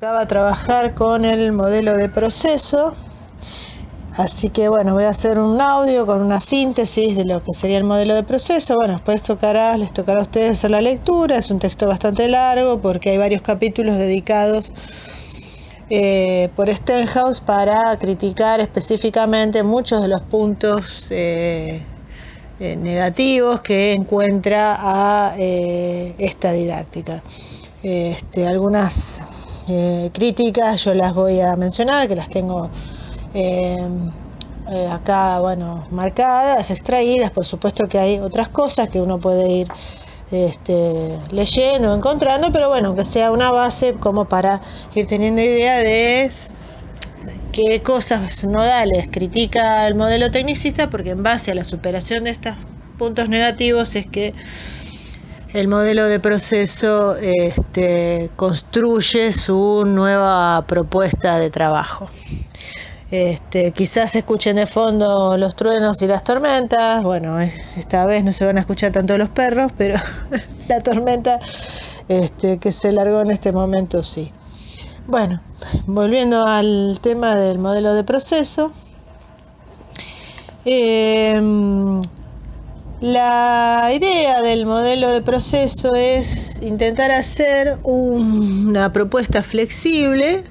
Tocaba trabajar con el modelo de proceso, así que bueno, voy a hacer un audio con una síntesis de lo que sería el modelo de proceso. Bueno, después les tocará a ustedes hacer la lectura. Es un texto bastante largo porque hay varios capítulos dedicados por Stenhouse para criticar específicamente muchos de los puntos negativos que encuentra a esta didáctica. Algunas críticas yo las voy a mencionar, que las tengo acá, bueno, marcadas, extraídas. Por supuesto que hay otras cosas que uno puede ir leyendo, encontrando, pero bueno, que sea una base como para ir teniendo idea de qué cosas nodales critica el modelo tecnicista, porque en base a la superación de estos puntos negativos es que el modelo de proceso construye su nueva propuesta de trabajo. Quizás escuchen de fondo los truenos y las tormentas. Bueno, esta vez no se van a escuchar tanto los perros, pero la tormenta que se largó en este momento sí. Bueno, volviendo al tema del modelo de proceso. La idea del modelo de proceso es intentar hacer una propuesta flexible,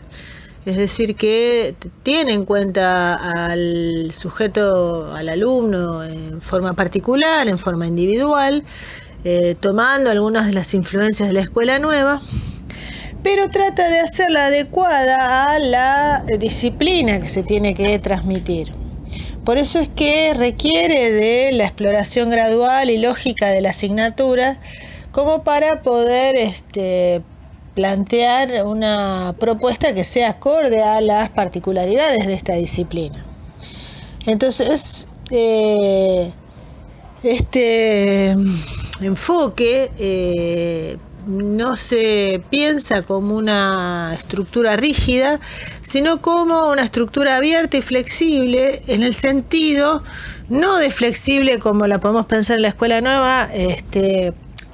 es decir, que tiene en cuenta al sujeto, al alumno en forma particular, en forma individual, tomando algunas de las influencias de la escuela nueva, pero trata de hacerla adecuada a la disciplina que se tiene que transmitir. Por eso es que requiere de la exploración gradual y lógica de la asignatura como para poder plantear una propuesta que sea acorde a las particularidades de esta disciplina. Entonces, este enfoque no se piensa como una estructura rígida, sino como una estructura abierta y flexible, en el sentido no de flexible como la podemos pensar en la escuela nueva,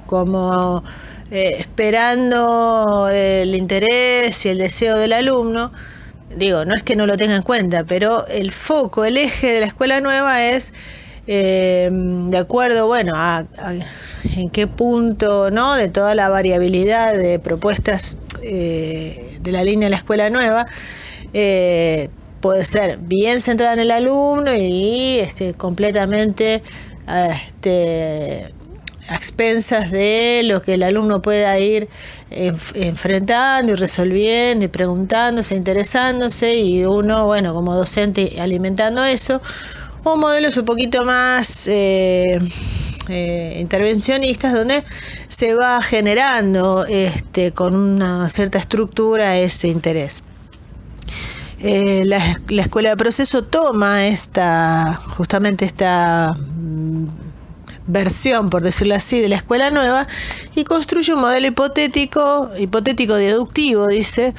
como esperando el interés y el deseo del alumno. Digo, no es que no lo tenga en cuenta, pero el foco, el eje de la escuela nueva es de acuerdo, bueno, a en qué punto, ¿no?, de toda la variabilidad de propuestas de la línea de la escuela nueva, puede ser bien centrada en el alumno y completamente a expensas de lo que el alumno pueda ir enfrentando y resolviendo y preguntándose, interesándose, y uno, bueno, como docente alimentando eso, o modelos un poquito más intervencionistas, donde se va generando con una cierta estructura ese interés. La escuela de proceso toma justamente esta versión, por decirlo así, de la escuela nueva y construye un modelo hipotético deductivo, dice,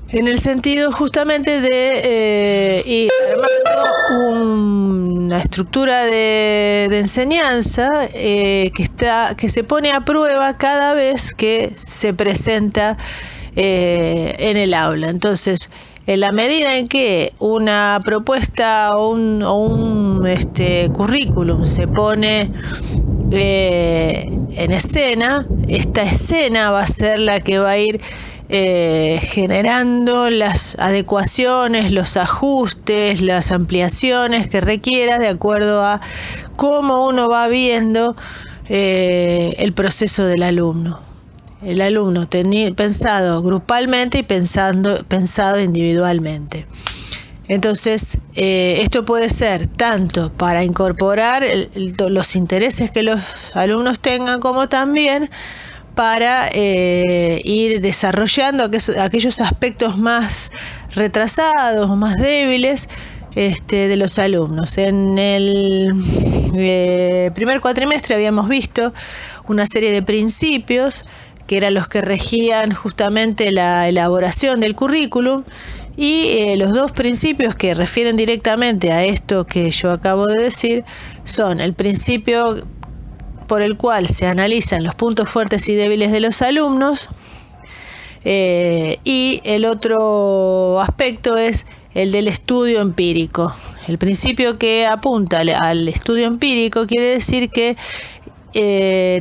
en el sentido justamente de ir armando una estructura de enseñanza que se pone a prueba cada vez que se presenta en el aula. Entonces, en la medida en que una propuesta o un currículum se pone en escena, esta escena va a ser la que va a ir generando las adecuaciones, los ajustes, las ampliaciones que requiera de acuerdo a cómo uno va viendo el proceso del alumno. El alumno pensado grupalmente y pensado individualmente. Entonces, esto puede ser tanto para incorporar los intereses que los alumnos tengan, como también para ir desarrollando aquellos aspectos más retrasados, más débiles de los alumnos. En el primer cuatrimestre habíamos visto una serie de principios que eran los que regían justamente la elaboración del currículum, y los dos principios que refieren directamente a esto que yo acabo de decir son el principio por el cual se analizan los puntos fuertes y débiles de los alumnos, Y el otro aspecto es el del estudio empírico. El principio que apunta al estudio empírico quiere decir que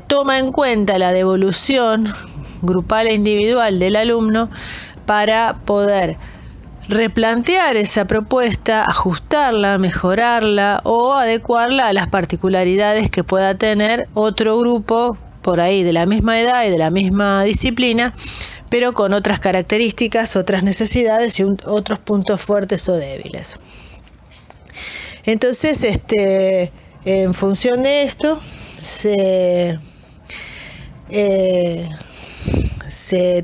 toma en cuenta la devolución grupal e individual del alumno para poder replantear esa propuesta, ajustarla, mejorarla o adecuarla a las particularidades que pueda tener otro grupo por ahí de la misma edad y de la misma disciplina, pero con otras características, otras necesidades y otros puntos fuertes o débiles. Entonces, en función de esto, se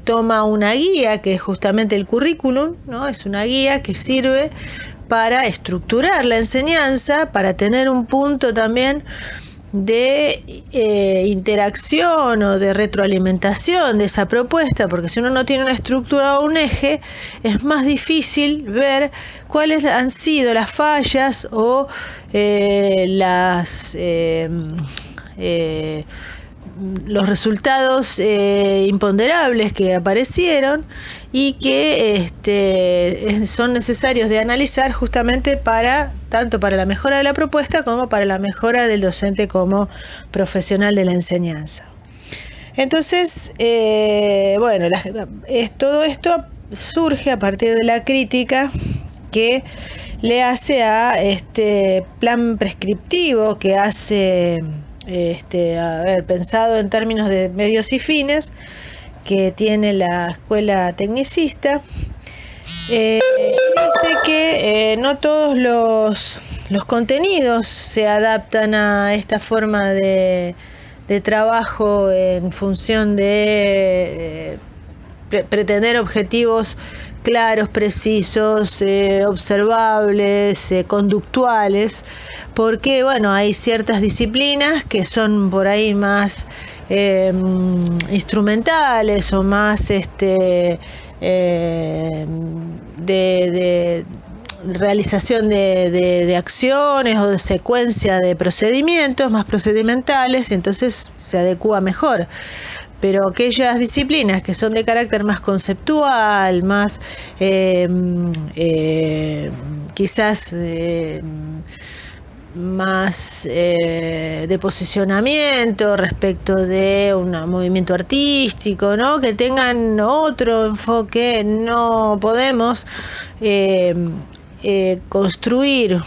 toma una guía que es justamente el currículum, ¿no? Es una guía que sirve para estructurar la enseñanza, para tener un punto también de interacción o de retroalimentación de esa propuesta, porque si uno no tiene una estructura o un eje, es más difícil ver cuáles han sido las fallas o los resultados imponderables que aparecieron y que son necesarios de analizar justamente tanto para la mejora de la propuesta como para la mejora del docente como profesional de la enseñanza. Entonces, todo esto surge a partir de la crítica que le hace a este plan prescriptivo que hace pensado en términos de medios y fines que tiene la escuela tecnicista. Dice que no todos los contenidos se adaptan a esta forma de trabajo en función de pretender objetivos claros, precisos, observables, conductuales, porque hay ciertas disciplinas que son por ahí más instrumentales o más de realización de acciones o de secuencia de procedimientos más procedimentales, y entonces se adecúa mejor. Pero aquellas disciplinas que son de carácter más conceptual, más quizás más de posicionamiento respecto de un movimiento artístico, ¿no? Que tengan otro enfoque, no podemos construir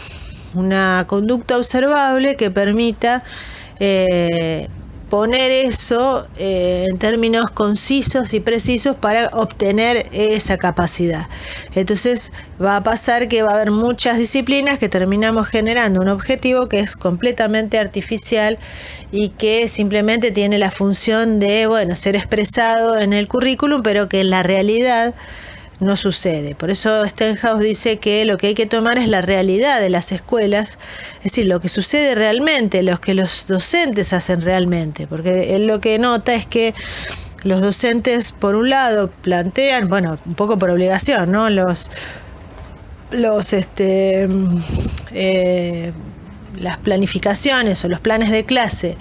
una conducta observable que permita poner eso en términos concisos y precisos para obtener esa capacidad. Entonces va a pasar que va a haber muchas disciplinas que terminamos generando un objetivo que es completamente artificial y que simplemente tiene la función de ser expresado en el currículum, pero que en la realidad no sucede. Por eso Stenhouse dice que lo que hay que tomar es la realidad de las escuelas, es decir, lo que sucede realmente, lo que los docentes hacen realmente, porque él lo que nota es que los docentes, por un lado, plantean, un poco por obligación, ¿no? Las planificaciones o los planes de clase,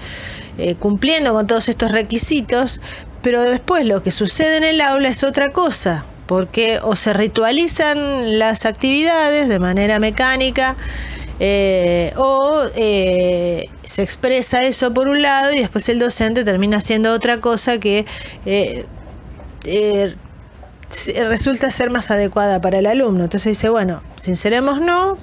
cumpliendo con todos estos requisitos, pero después lo que sucede en el aula es otra cosa, porque o se ritualizan las actividades de manera mecánica o se expresa eso por un lado y después el docente termina haciendo otra cosa que resulta ser más adecuada para el alumno. Entonces dice, sincerémonos,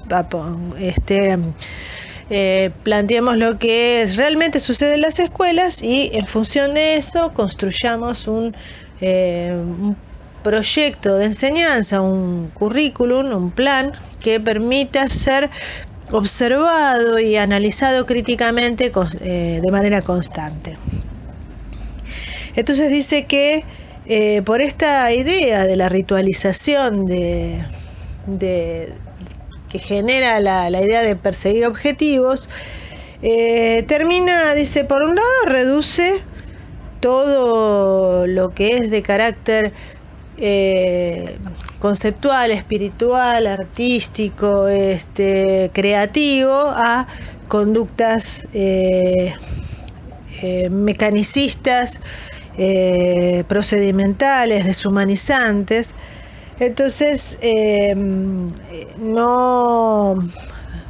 planteemos lo que realmente sucede en las escuelas y en función de eso construyamos un proyecto de enseñanza, un currículum, un plan que permita ser observado y analizado críticamente de manera constante. Entonces dice que por esta idea de la ritualización que genera la idea de perseguir objetivos, termina, dice, por un lado reduce todo lo que es de carácter conceptual, espiritual, artístico, creativo, a conductas mecanicistas procedimentales, deshumanizantes. Entonces,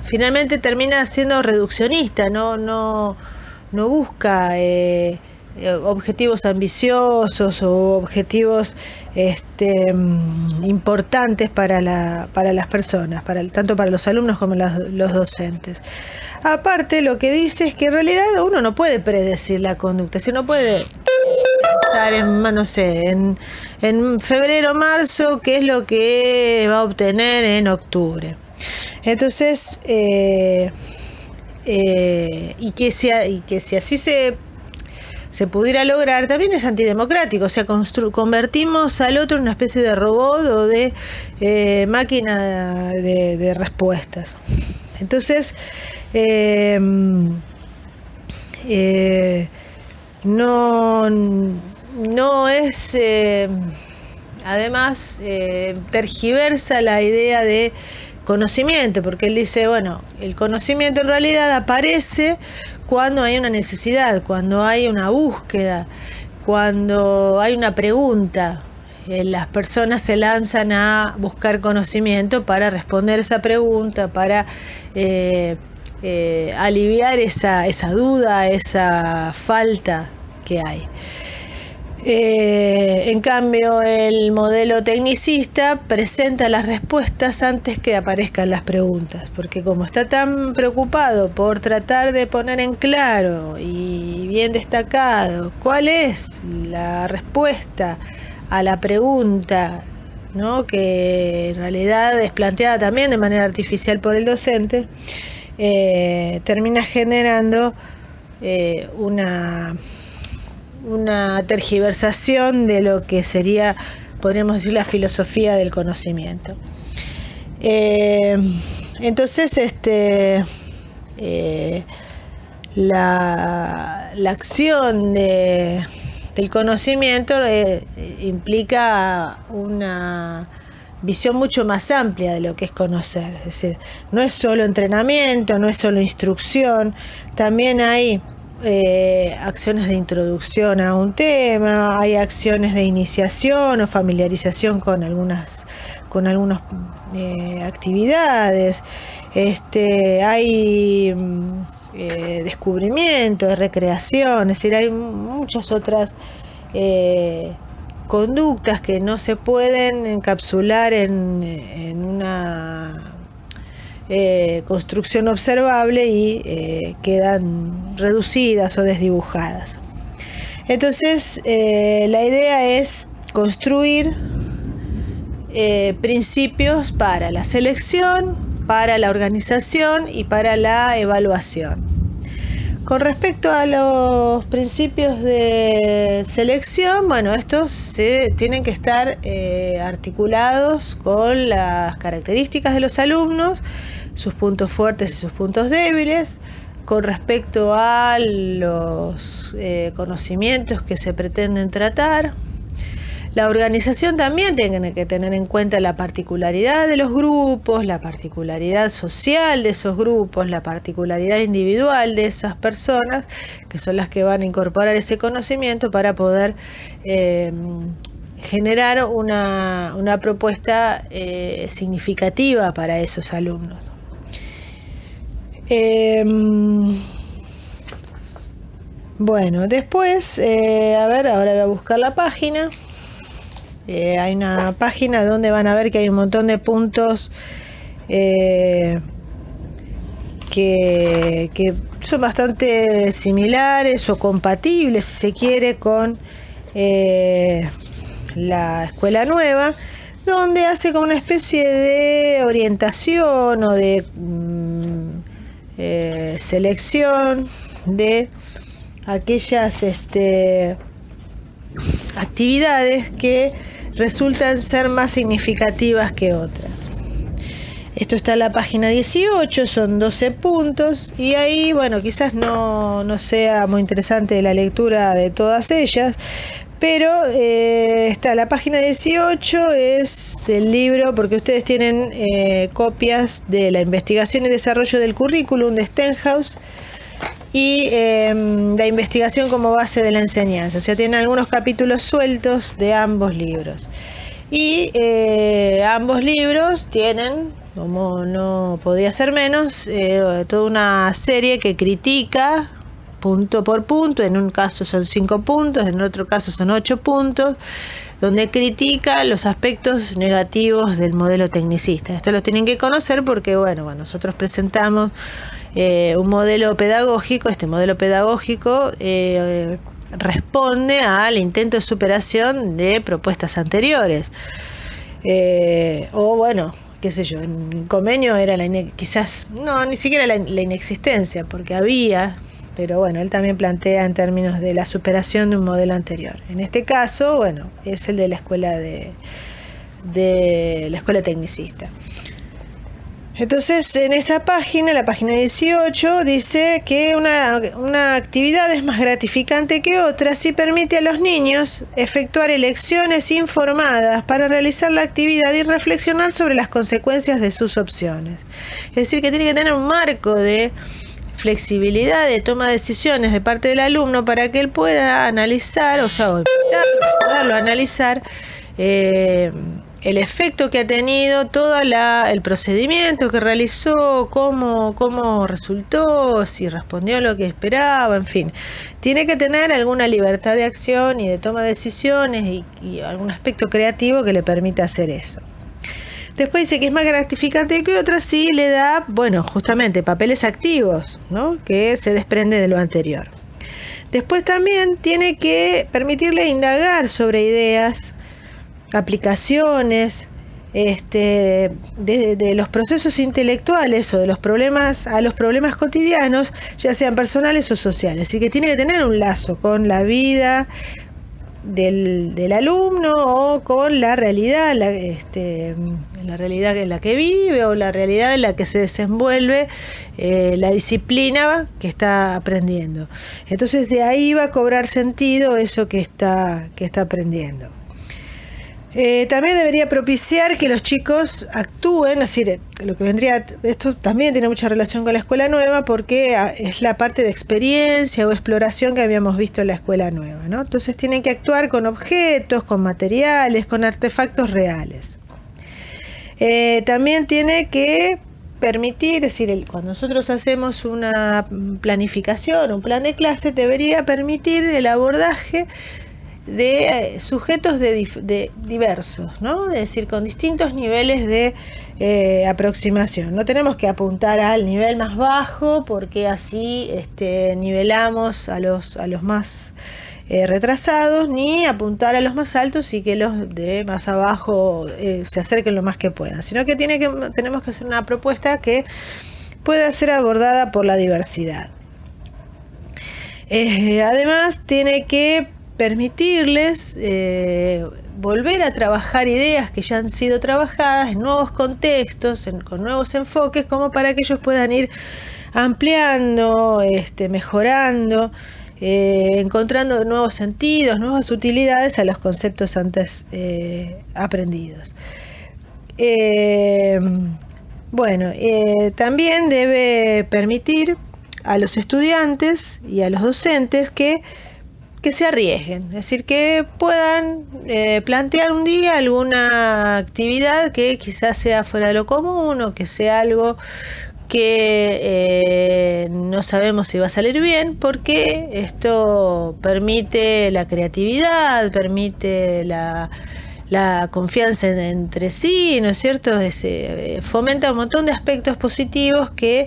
finalmente termina siendo reduccionista, no busca objetivos ambiciosos o objetivos importantes para las personas, tanto para los alumnos como los docentes. Aparte, lo que dice es que en realidad uno no puede predecir la conducta, no puede pensar en febrero o marzo qué es lo que va a obtener en octubre. Entonces, y que si así se pudiera lograr, también es antidemocrático, o sea, convertimos al otro en una especie de robot o de máquina de respuestas. Entonces, no es, además, tergiversa la idea de conocimiento, porque él dice, bueno, el conocimiento en realidad aparece cuando hay una necesidad, cuando hay una búsqueda, cuando hay una pregunta. Las personas se lanzan a buscar conocimiento para responder esa pregunta, para aliviar esa duda, esa falta que hay. En cambio, el modelo tecnicista presenta las respuestas antes que aparezcan las preguntas, porque como está tan preocupado por tratar de poner en claro y bien destacado cuál es la respuesta a la pregunta, ¿no?, que en realidad es planteada también de manera artificial por el docente, termina generando una tergiversación de lo que sería, podríamos decir, la filosofía del conocimiento. Entonces, la acción del conocimiento implica una visión mucho más amplia de lo que es conocer. Es decir, no es solo entrenamiento, no es solo instrucción, también hay acciones de introducción a un tema, hay acciones de iniciación o familiarización con algunas actividades, hay descubrimiento, recreación, es decir, hay muchas otras conductas que no se pueden encapsular en una construcción observable y quedan reducidas o desdibujadas. Entonces, la idea es construir principios para la selección, para la organización y para la evaluación. Con respecto a los principios de selección, bueno, estos tienen que estar articulados con las características de los alumnos, sus puntos fuertes y sus puntos débiles. Con respecto a los conocimientos que se pretenden tratar, la organización también tiene que tener en cuenta la particularidad de los grupos, la particularidad social de esos grupos, la particularidad individual de esas personas, que son las que van a incorporar ese conocimiento para poder generar una propuesta significativa para esos alumnos. Bueno, después, ahora voy a buscar la página. Hay una página donde van a ver que hay un montón de puntos que son bastante similares o compatibles, si se quiere, con la escuela nueva, donde hace como una especie de orientación o de selección de aquellas actividades que resultan ser más significativas que otras. Esto está en la página 18, son 12 puntos, y ahí, bueno, quizás no sea muy interesante la lectura de todas ellas, pero está la página 18, es del libro, porque ustedes tienen copias de la investigación y desarrollo del currículum de Stenhouse, y la investigación como base de la enseñanza. O sea, tiene algunos capítulos sueltos de ambos libros. Y ambos libros tienen, como no podía ser menos, toda una serie que critica punto por punto. En un caso son 5 puntos, en otro caso son 8 puntos, donde critica los aspectos negativos del modelo tecnicista. Esto lo tienen que conocer porque, bueno, nosotros presentamos un modelo pedagógico. Este modelo pedagógico responde al intento de superación de propuestas anteriores. O bueno, qué sé yo, en Comenio era quizás, no, ni siquiera la inexistencia, porque había, pero bueno, él también plantea en términos de la superación de un modelo anterior. En este caso, bueno, es el de la escuela de la escuela tecnicista. Entonces, en esa página, la página 18, dice que una actividad es más gratificante que otra si permite a los niños efectuar elecciones informadas para realizar la actividad y reflexionar sobre las consecuencias de sus opciones. Es decir, que tiene que tener un marco de flexibilidad de toma de decisiones de parte del alumno para que él pueda analizar, o ayudarlo a analizar el efecto que ha tenido todo el procedimiento que realizó, cómo resultó, si respondió a lo que esperaba, en fin. Tiene que tener alguna libertad de acción y de toma de decisiones y algún aspecto creativo que le permita hacer eso. Después dice que es más gratificante que otras si le da, bueno, justamente papeles activos, ¿no?, que se desprende de lo anterior. Después también tiene que permitirle indagar sobre ideas, aplicaciones de los procesos intelectuales o de los problemas cotidianos, ya sean personales o sociales. Así que tiene que tener un lazo con la vida del alumno o con la realidad, la realidad en la que vive o la realidad en la que se desenvuelve la disciplina que está aprendiendo. Entonces de ahí va a cobrar sentido eso que está aprendiendo. También debería propiciar que los chicos actúen, es decir, esto también tiene mucha relación con la escuela nueva porque es la parte de experiencia o exploración que habíamos visto en la escuela nueva, ¿no? Entonces tienen que actuar con objetos, con materiales, con artefactos reales. También tiene que permitir, es decir, cuando nosotros hacemos una planificación, un plan de clase, debería permitir el abordaje de sujetos diversos, ¿no? Es decir, con distintos niveles de aproximación. No tenemos que apuntar al nivel más bajo porque así nivelamos a los más retrasados, ni apuntar a los más altos y que los de más abajo se acerquen lo más que puedan, sino que tenemos que hacer una propuesta que pueda ser abordada por la diversidad. Además, tiene que permitirles volver a trabajar ideas que ya han sido trabajadas en nuevos contextos, con nuevos enfoques, como para que ellos puedan ir ampliando, mejorando, encontrando nuevos sentidos, nuevas utilidades a los conceptos antes aprendidos. También debe permitir a los estudiantes y a los docentes que se arriesguen, es decir, que puedan plantear un día alguna actividad que quizás sea fuera de lo común o que sea algo que no sabemos si va a salir bien, porque esto permite la creatividad, permite la confianza entre sí, ¿no es cierto? Fomenta un montón de aspectos positivos que,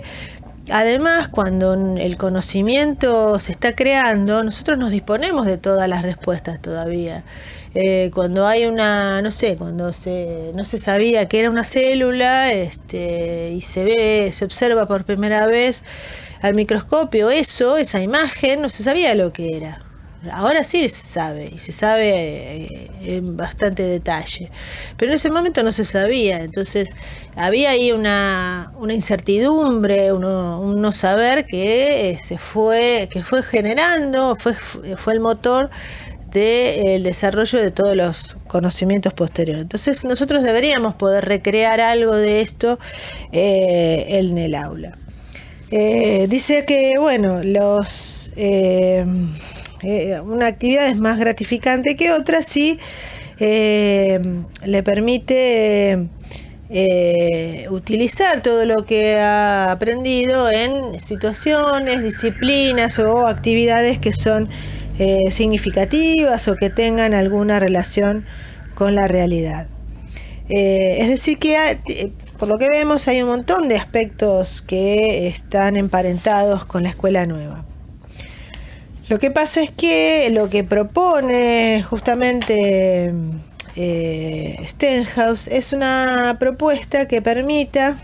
además, cuando el conocimiento se está creando, nosotros nos disponemos de todas las respuestas todavía. Cuando hay no se sabía que era una célula, y se observa por primera vez al microscopio esa imagen, no se sabía lo que era. Ahora sí se sabe, y se sabe en bastante detalle, pero en ese momento no se sabía. Entonces había ahí una incertidumbre, un no saber que fue generando, fue el motor del desarrollo de todos los conocimientos posteriores. Entonces nosotros deberíamos poder recrear algo de esto en el aula. Dice que, bueno, una actividad es más gratificante que otra si le permite utilizar todo lo que ha aprendido en situaciones, disciplinas o actividades que son significativas o que tengan alguna relación con la realidad. Es decir que por lo que vemos hay un montón de aspectos que están emparentados con la escuela nueva. Lo que pasa es que lo que propone justamente Stenhouse es una propuesta que permita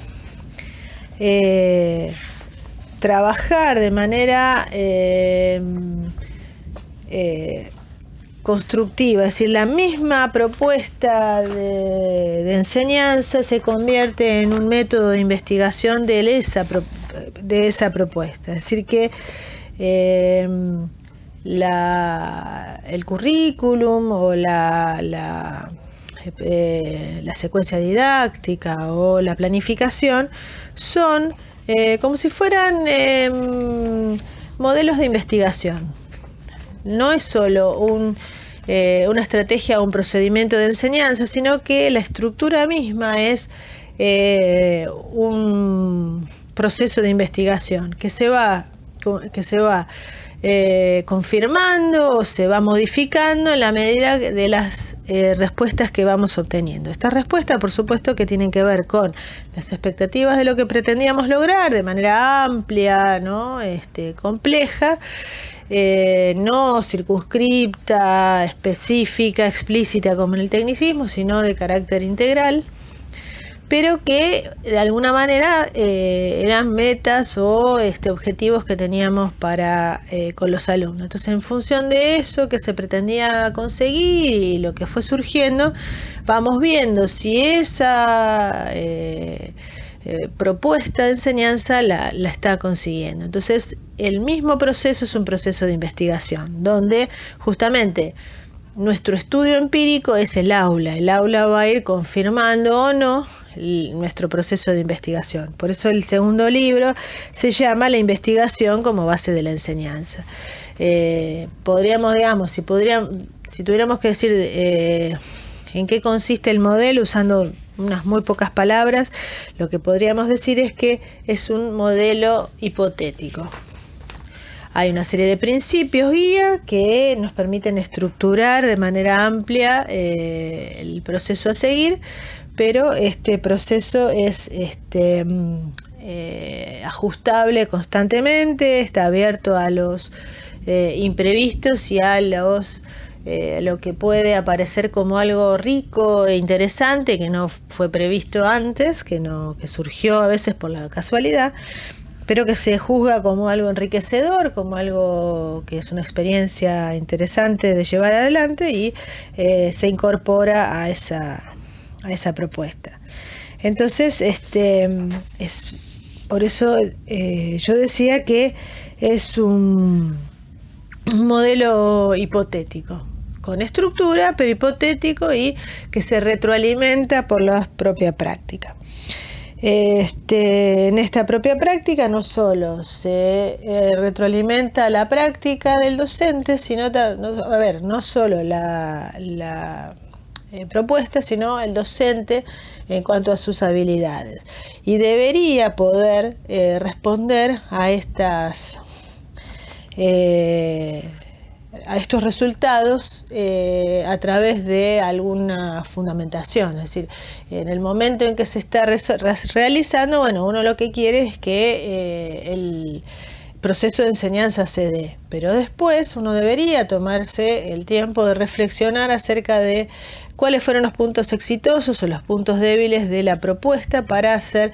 trabajar de manera constructiva, es decir, la misma propuesta de enseñanza se convierte en un método de investigación de esa propuesta, es decir que el currículum o la secuencia didáctica o la planificación son como si fueran modelos de investigación. No es solo una estrategia o un procedimiento de enseñanza, sino que la estructura misma es un proceso de investigación que se va confirmando o se va modificando en la medida de las respuestas que vamos obteniendo. Estas respuestas, por supuesto, que tienen que ver con las expectativas de lo que pretendíamos lograr de manera amplia, ¿no? Compleja, no circunscripta, específica, explícita como en el tecnicismo, sino de carácter integral, pero que de alguna manera eran metas o objetivos que teníamos con los alumnos. Entonces, en función de eso que se pretendía conseguir y lo que fue surgiendo, vamos viendo si esa propuesta de enseñanza la está consiguiendo. Entonces, el mismo proceso es un proceso de investigación, donde justamente nuestro estudio empírico es el aula. El aula va a ir confirmando o no nuestro proceso de investigación. Por eso el segundo libro se llama La investigación como base de la enseñanza. Podríamos, digamos, si tuviéramos que decir en qué consiste el modelo, usando unas muy pocas palabras, lo que podríamos decir es que es un modelo hipotético. Hay una serie de principios guía que nos permiten estructurar de manera amplia el proceso a seguir, pero este proceso es ajustable constantemente, está abierto a los imprevistos y a lo que puede aparecer como algo rico e interesante que no fue previsto antes, que surgió a veces por la casualidad, pero que se juzga como algo enriquecedor, como algo que es una experiencia interesante de llevar adelante y se incorpora a esa propuesta. Entonces, es por eso yo decía que es un modelo hipotético, con estructura, pero hipotético y que se retroalimenta por la propia práctica. En esta propia práctica no solo se retroalimenta la práctica del docente, sino no solo la propuesta, sino el docente en cuanto a sus habilidades, y debería poder responder a estos resultados a través de alguna fundamentación. Es decir, en el momento en que se está realizando, uno lo que quiere es que el proceso de enseñanza se dé, pero después uno debería tomarse el tiempo de reflexionar acerca de cuáles fueron los puntos exitosos o los puntos débiles de la propuesta para hacer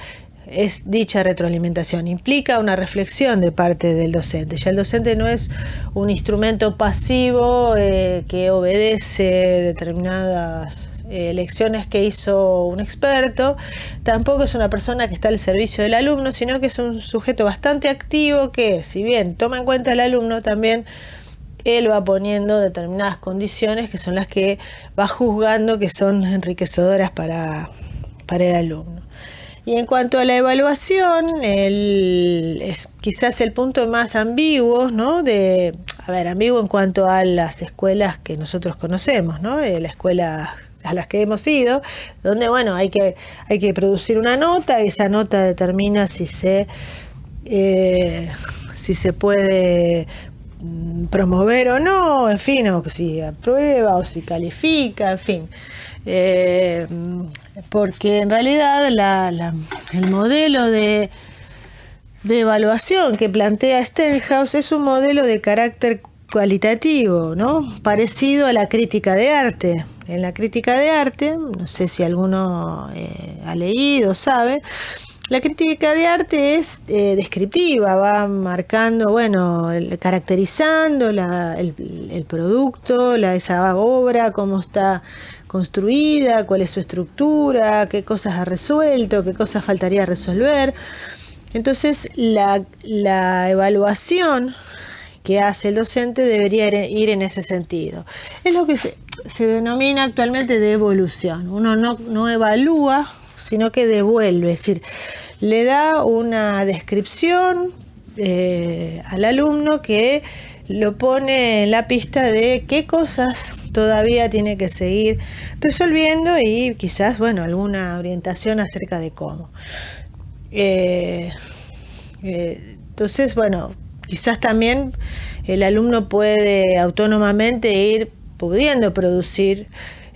dicha retroalimentación. Implica una reflexión de parte del docente. Ya el docente no es un instrumento pasivo que obedece determinadas lecciones que hizo un experto, tampoco es una persona que está al servicio del alumno, sino que es un sujeto bastante activo que, si bien toma en cuenta al alumno, también él va poniendo determinadas condiciones que son las que va juzgando que son enriquecedoras para el alumno. Y en cuanto a la evaluación, es quizás el punto más ambiguo, ¿no? Ambiguo en cuanto a las escuelas que nosotros conocemos, ¿no? La escuela a las que hemos ido, donde, bueno, hay que producir una nota, y esa nota determina si se puede promover o no, en fin, o si aprueba o si califica, en fin. Porque en realidad el modelo de evaluación que plantea Stenhouse es un modelo de carácter cualitativo, ¿no? Parecido a la crítica de arte. En la crítica de arte, no sé si alguno ha leído, sabe, la crítica de arte es descriptiva, va marcando, bueno, caracterizando el producto, esa obra, cómo está construida, cuál es su estructura, qué cosas ha resuelto, qué cosas faltaría resolver. Entonces, la evaluación que hace el docente debería ir en ese sentido. Es lo que se denomina actualmente de evolución. Uno no evalúa, sino que devuelve, es decir, le da una descripción al alumno que lo pone en la pista de qué cosas todavía tiene que seguir resolviendo y quizás, bueno, alguna orientación acerca de cómo. Entonces, bueno, quizás también el alumno puede autónomamente ir pudiendo producir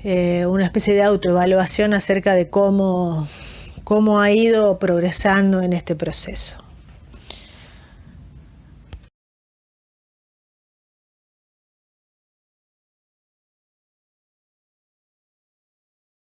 una especie de autoevaluación acerca de cómo ha ido progresando en este proceso.